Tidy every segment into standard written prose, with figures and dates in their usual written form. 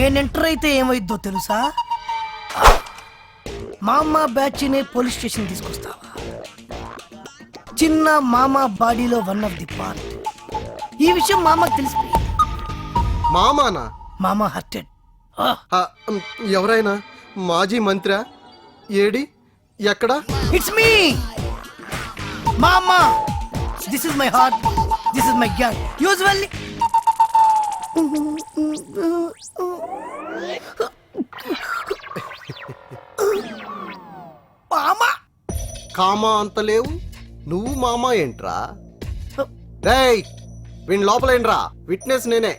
నేను ఎంటర్ అయితే ఏమైద్దో తెలుసా? మామ బ్యాచ్ నే పోలీస్ స్టేషన్ తీసుకొస్తావా? చిన్న మామ బాడీలో వన్ ఆఫ్ ది పార్ట్. ఈ విషయం మామకు తెలిసిపోయి మామానా? మామ హర్టెడ్. ఎవరైనా మాజీ మంత్రా? ఏడి ఎక్కడా? ఇట్స్ మీ మామ. This is my heart, this is my gang. Usually మామ కామా అంత లేవు, నువ్వు మామా ఏంట్రా? రేయ్ వీణ్ లోపలేంట్రా, విట్నెస్ నేనే.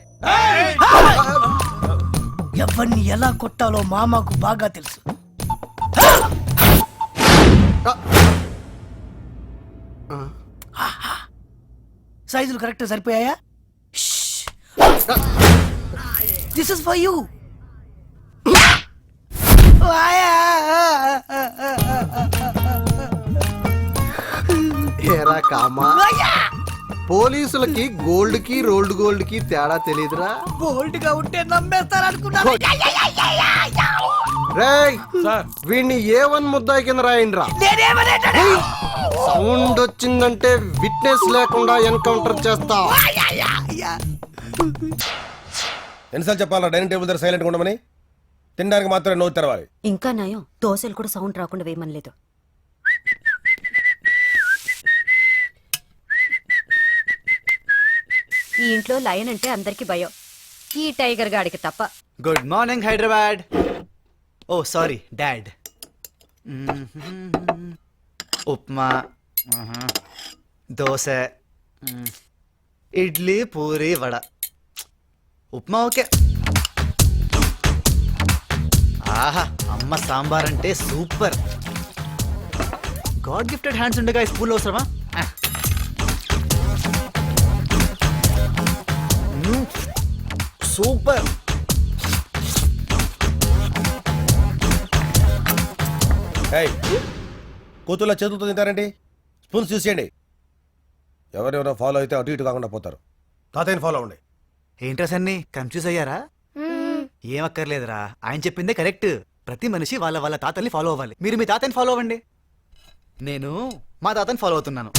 ఎవరిని ఎలా కొట్టాలో మామకు బాగా తెలుసు. సైజులు కరెక్ట్ సరిపోయాయా? This is for you. ఏరా కామా, పోలీసులకి గోల్డ్ కి గోల్డ్ కి తేడా తెలీదురా? బోల్డ్ గా ఉంటే నమ్మేస్తారనుకున్నా. రేయ్ వీడిని A1 ముద్దాయి కింద రాయండిరా. సౌండ్ వచ్చిందంటే విట్నెస్ లేకుండా ఎన్కౌంటర్ చేస్తా. ఎన్నిసార్లు చెప్పాలా డైనింగ్ టేబుల్ దగ్గర సైలెంట్గా ఉండమని? తినడానికి మాత్రమే నోరు తెరవాలి. ఇంకా నయం, దోశలు కూడా సౌండ్ రాకుండా వేయమనలేదు. ఈ ఇంట్లో లయన్ అంటే అందరికి భయం, ఈ టైగర్ గాడికి తప్ప. Good morning Hyderabad. Oh sorry dad. Upma, dosa, idli, puri, vada. Upma okay. ఆహా, అమ్మ సాంబార్ అంటే సూపర్. గాడ్ గిఫ్టెడ్ హ్యాండ్స్ ఉండగా ఈ స్కూల్లో అవసరమా? సూపర్. కూతుర్ల చేతులతో తింటారండి, స్పూన్స్ యూస్ చేయండి. ఎవరెవరో ఫాలో అయితే అటు ఇటు కాకుండా పోతారు. తాతయ్యని ఫాలో అవ్వండి. ఏంట్రా సన్ని, కన్ఫ్యూజ్ అయ్యారా? ఏం అక్కర్లేదురా, ఆయన చెప్పిందే కరెక్ట్. ప్రతి మనిషి వాళ్ళ వాళ్ళ తాతల్ని ఫాలో అవ్వాలి. మీరు మీ తాతని ఫాలో అవ్వండి. నేను మా తాతని ఫాలో అవుతున్నాను.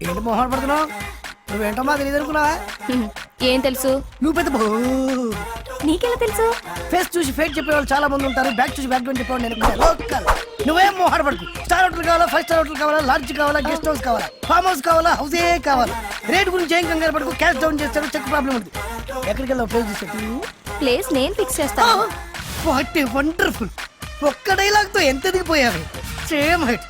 ఏంటి మొహం పడుతున్నావు? నువ్వేంటో మా తెలియదు అనుకున్నావా? ఏం తెలుసు? నువ్వు పెద్ద నీకెలా తెలుసు? ఫేస్ చూసి ఫేట్ చెప్పే వాళ్ళు చాలా మంది ఉంటారు, బ్యాక్ చూసి బ్యాక్ గ్రౌండ్ చెప్పేవాళ్ళు నేను లోకల్. నువ్వేం మొహం పడుకు. స్టార్ హోటల్ కావాలా, 5 స్టార్ హోటల్ కావాలా, లాడ్జ్ కావాలా, గెస్ట్ హౌస్ కావాలా, ఫామ్ హౌస్ కావాలా, హౌసే కావాలా? రేట్ గురించి ఏం కంగారు పడుకు. క్యాష్ డౌన్ చేస్తాడు, చెక్ ప్రాబ్లం ఉంది. ఎక్కడికి వెళ్ళావు? ప్లేస్ తీసుకెళ్ళి. ప్లేస్ నేను ఫిక్స్ చేస్తాను. What a wonderful. ఒక్క డైలాగ్ తో ఎంత దిగిపోయారు. Same height.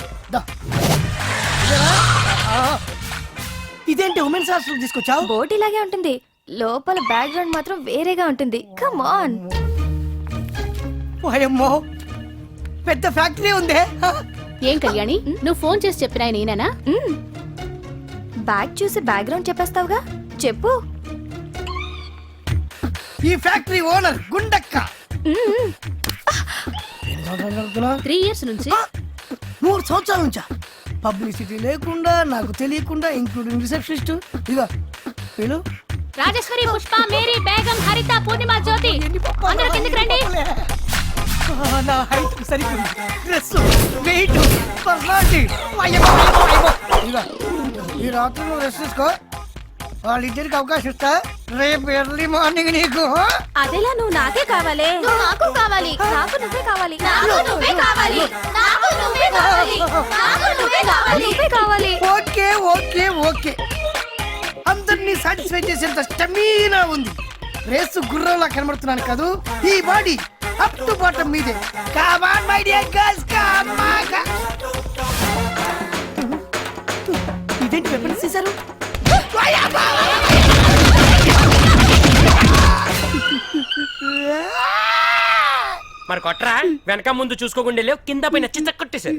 ఇదేంటి ఉమెన్స్ హాస్టల్ తీసుకొచ్చావు? బోట్ ఇలాగే ఉంటుంది, లోపల బ్యాక్గ్రౌండ్ మాత్రం వేరేగా ఉంటుంది. Come on. ఓయమ్మో, పెద్ద ఫ్యాక్టరీ ఉందే. ఏం కళ్యాణి, నువ్వు ఫోన్ చేసి చెప్పినా నేనేనా? బ్యాగ్ చూసి బ్యాక్గ్రౌండ్ చెప్పేస్తావుగా, చెప్పు. ఈ ఫ్యాక్టరీ ఓనర్ గుండక్క. 3 years నుంచి. 3 సంవత్సరాల నుంచా? పబ్లిసిటీ లేకుండా, నాకు తెలియకుండా, ఇంక్లూడింగ్ రిసెప్షనిస్ట్. ఇదిగో వీళ్ళు రాజేశ్వరి, పుష్ప, మేరీ, బేగం, హరిత, పూర్ణిమ, జ్యోతి. అందరూ కిందకి రండి. నా హైట్ సరిపోయింది, డ్రెస్, వెయిట్, పర్సనాలిటీ. ఇదిగో ఈ రాత్రి నువ్వు రెస్ట్ తీసుకో. వాళ్ళిద్దరికి అవకాశం ఇస్తా. రేపు ఎర్లీ మార్నింగ్ నీకు. అదేలా నువ్వు నాకే కావాలి. నాకు కావాలి. నాకు నువ్వే కావాలి. నాకు నువ్వే కావాలి. నాకు నువ్వే కావాలి. నాకు నువ్వే కావాలి. నువ్వే కావాలి. ఓకే ఓకే ఓకే, అందరినీ సాటిస్ఫై చేసేంత స్టమీనా ఉంది. రేసు గుర్రంలా కనబడుతున్నాను కాదు, ఈ బాడీ అప్ టు బాటం మీదే. Come on my dear girls, come on. ఇదేంటి వెపన్స్ తీశారు? మరి కొట్రా, వెనక ముందు చూసుకోకుండా కింద పైన చిచ్చ కొట్టేశారు.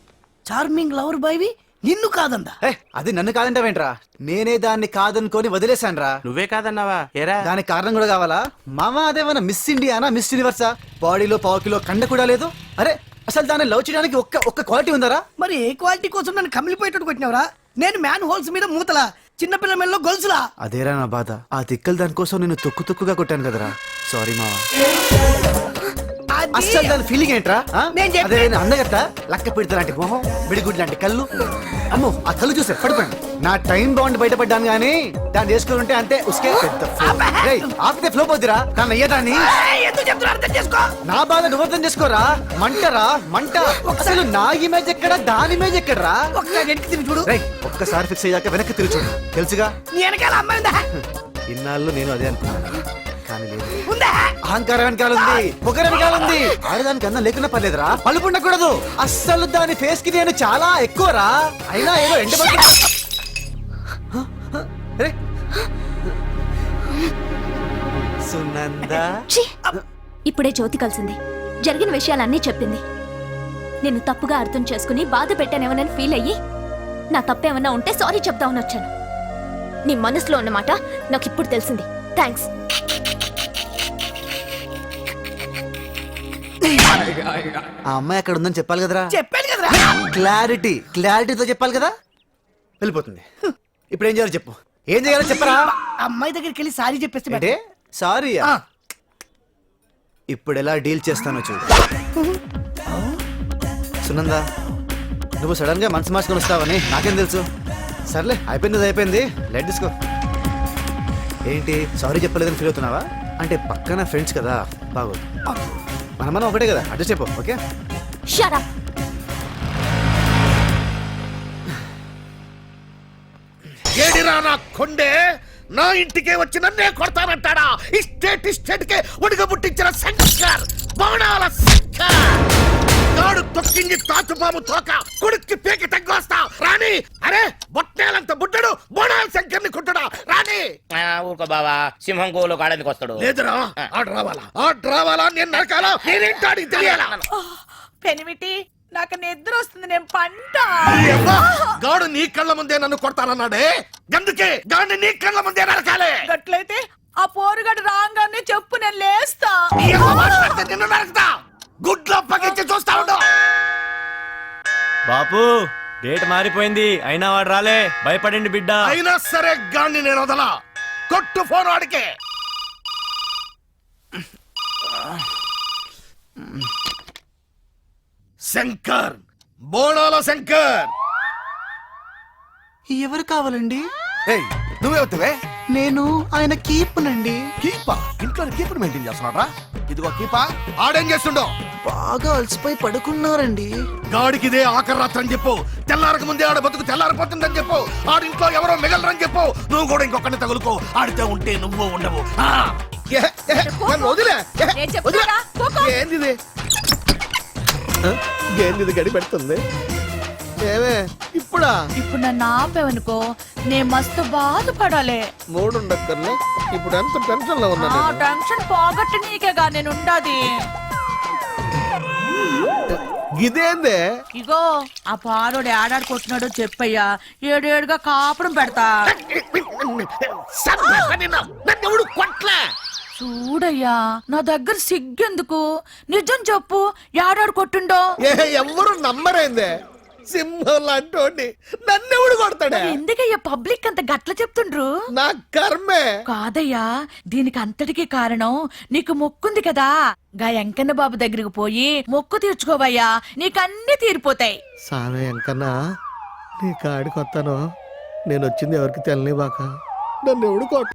చార్మింగ్ లవర్ బాయ్వి నిన్ను కాదందా? అది నన్ను కాదంటావేంట్రా? నేనే దాన్ని కాదనుకొని వదిలేశానురా. నువ్వే కాదన్నావా ఏరా? దానికి కారణం కూడా కావాలా మామ? అదేమన్నా మిస్ ఇండియానా మిస్ యూనివర్సా? బాడీలో 1/4 కిలో కండ కూడా లేదు. అరే అసలు దాన్ని లవ్ చేయడానికి ఒక్క క్వాలిటీ ఉందరా? మరి ఏ క్వాలిటీ కోసం నన్ను కమిలిపోయేటట్టు కొట్టినవరా? నేను మ్యాన్ హోల్స్ మీద మూతలా, చిన్నపిల్ల మెల్లో గొలుసులా. అదేరా నా బాధ. ఆ తిక్కలు దానికోసం నేను తొక్కుగా కొట్టాను కదరా. సారీ మావా. అది- అసలు దాని ఫీలింగ్ ఏంట్రా? నేను చెప్పే- అదే అందగత్త లక్క పెడతా లాంటి మొహం, బిడిగుడ్డు లాంటి కళ్ళు. అమ్మో ఆ కళ్ళు చూసే పడిపోయాను. నా టైం బాండ్ బయటపడ్డాను గానీ దాన్ని చేసుకుంటే అంతే. ఉస్కే పెద్ద flow. రేయ్, ఆపితే ఫ్లో పోద్దిరా. కానీ అయ్యేదాన్ని ఏయ్, ఎందుకు చెప్తున్నా అర్థం చేసుకో. నా బాధ నువ్వు అర్థం చేసుకోరా. మంటరా మంట. అసలు నా ఇమేజ్ ఎక్కడ, దాని ఇమేజ్ ఎక్కడరా? ఒకసారి వెనక్కి తిరిగి చూడు. రేయ్, ఒక్కసారి ఫిక్స్ అయ్యాక వెనక్కి తిరిగి చూడు. తెలుసుగా నీ వెనకాల అమ్మాయి ఉందా? ఇన్నాళ్ళు నేను అదే అనుకున్నాను కానీ లేదు. ఉందా? అహంకారం వెనకాల ఉంది, పొగర వెనకాల ఉంది. ఆడదానికి అన్నం లేకున్నా పర్లేదురా, పలుపు ఉండకూడదు. అస్సలు దాని ఫేస్ కి నేను చాలా ఎక్కువరా. అయినా ఏదో సునందా. ఛీ! ఇప్పుడే జ్యోతి కలిసింది, జరిగిన విషయాలన్నీ చెప్పింది. నేను తప్పుగా అర్థం చేసుకుని బాధ పెట్టానేమోనని ఫీల్ అయ్యి నా తప్పేమన్నా ఉంటే సారీ చెప్దామని వచ్చాను. నీ మనసులో ఉన్నమాట నాకు ఇప్పుడు తెలిసింది. థ్యాంక్స్. ఆ అమ్మాయి అక్కడ ఉందని చెప్పాలి కదరా. చెప్పాను కదరా. క్లారిటీతో చెప్పాలి కదా. వెళ్ళిపోతుంది. ఇప్పుడు ఏం చేయాలో చెప్పు. ఏం చేయాలో చెప్పరా. అమ్మాయి దగ్గరికి వెళ్ళి సారీ చెప్పేస్తే అంటే better. సారీ. ఆ. ఇప్పుడు ఎలా డీల్ చేస్తానో చూడు. సునందా, నువ్వు సడన్ గా మనసు మార్చుకొని వస్తావని నాకేం తెలుసు. సర్లే, అయిపోయింది. లెట్ తీసుకో. ఏంటి సారీ చెప్పలేదని ఫీల్ అవుతున్నావా? అంటే పక్కన ఫ్రెండ్స్ కదా, బాగోదు. మనం ఒకటే కదా, అడ్జస్ట్ అయిపో. ఓకే. Shut up. ఏడిరా నా కొండే, నా ఇంటికే వచ్చి నన్నే కొడతానంటాడా? ఇస్టేట్ కే ఒడిగ పుట్టించిన శంకర్, బాణాల శంకర్. నాడు తొక్కింది తాచుపాము తోక, కొడుక్కి పేకి తగ్గొస్తా రాని. అరే బొట్టేలంత బుడ్డడు బోణాల శంకర్ని కుట్టడా రాని. ఊరుకో బావా, సింహం కోలు కాడానికి వస్తాడు. లేదురా, ఆడు రావాలా నేను నరకాలా? నేనేంటాడికి తెలియాలా? పెనిమిటి నాకు నిద్ర వస్తుంది, నేను పంట. గాడు నీ కళ్ళ ముందే నన్ను కొడతానన్నాడే, అందుకే గాడిని నీ కళ్ళ ముందే నరకాలే. గట్లయితే ఆ పోరుగడు రాగానే చెప్పు, నేను లేస్తా. నిన్ను నరకుతా. గుడ్లో పగించి చూస్తా ఉండు. బాపు డేట్ మారిపోయింది, అయినా వాడు రాలే. భయపడండి బిడ్డ. అయినా సరే గాడిని నేను వదలా. కొట్టు ఫోన్ వాడికే. శంకర్, బోనాల శంకర్. ఎవరు కావాలండి? నువ్వే వద్దువే. నేను ఆయన కీపునండి. కీపా? ఇంట్లో కీపర్ మెయింటైన్ చేస్తున్నాడా? ఇదిగో కీపా. ఆడేం చేస్తుండో? బాగా అలసిపోయి పడుకున్నారండి. గాడికి ఇదే ఆఖరి రాత్రి అని చెప్పు. తెల్లారక ముందే ఆడ బతుకు తెల్లారిపోతుందని చెప్పు. ఆడింట్లో ఎవరో మిగలరని చెప్పు. నువ్వు కూడా ఇంకొకరిని తగులుకో. ఆడితే ఉంటే నువ్వు ఉండవు. వదిలే. ఏంది గడి పెడుతుంది? ఏమే ఇప్పుడా? ఇప్పుడు నన్ను ఆపేవనుకో నేను మస్తు బాధపడాలి. మూడుండక్కర్లే. ఇప్పుడు ఎంత టెన్షన్ లో ఉన్నా. ఆ టెన్షన్ పోగొట్టి నీకేగా నేను ఉండాది. ఇదేందే? ఇగో ఆ పారోడు ఏడాడుకుంటున్నాడో చెప్పయ్యా, ఏడేడుగా కాపురం పెడతా. నన్నెవడు కొట్లే. చూడయ్యా, నా దగ్గర సిగ్గెందుకు, నిజం చెప్పు, ఏడాడు కొట్టుండో. ఎవరు నమ్మరైందే? సింహం లాంటి నన్నెవడు కొడతాడే? ఎందుకయ్యా పబ్లిక్ అంత గట్ల చెప్తుండ్రు? నా కర్మే. కాదయ్యా, దీనికి అంతటికి కారణం నీకు మొక్కుంది కదా. గా ఎంకన్న బాబు దగ్గరికి పోయి మొక్కు తీర్చుకోవయ్యా, నీకన్నీ తీరిపోతాయి. సామే ఎంకన్నా, నీ కాడికి వస్తాను. నేను వచ్చింది ఎవరికి తెలని బాక. నన్ను ఎవడు కొట్ట.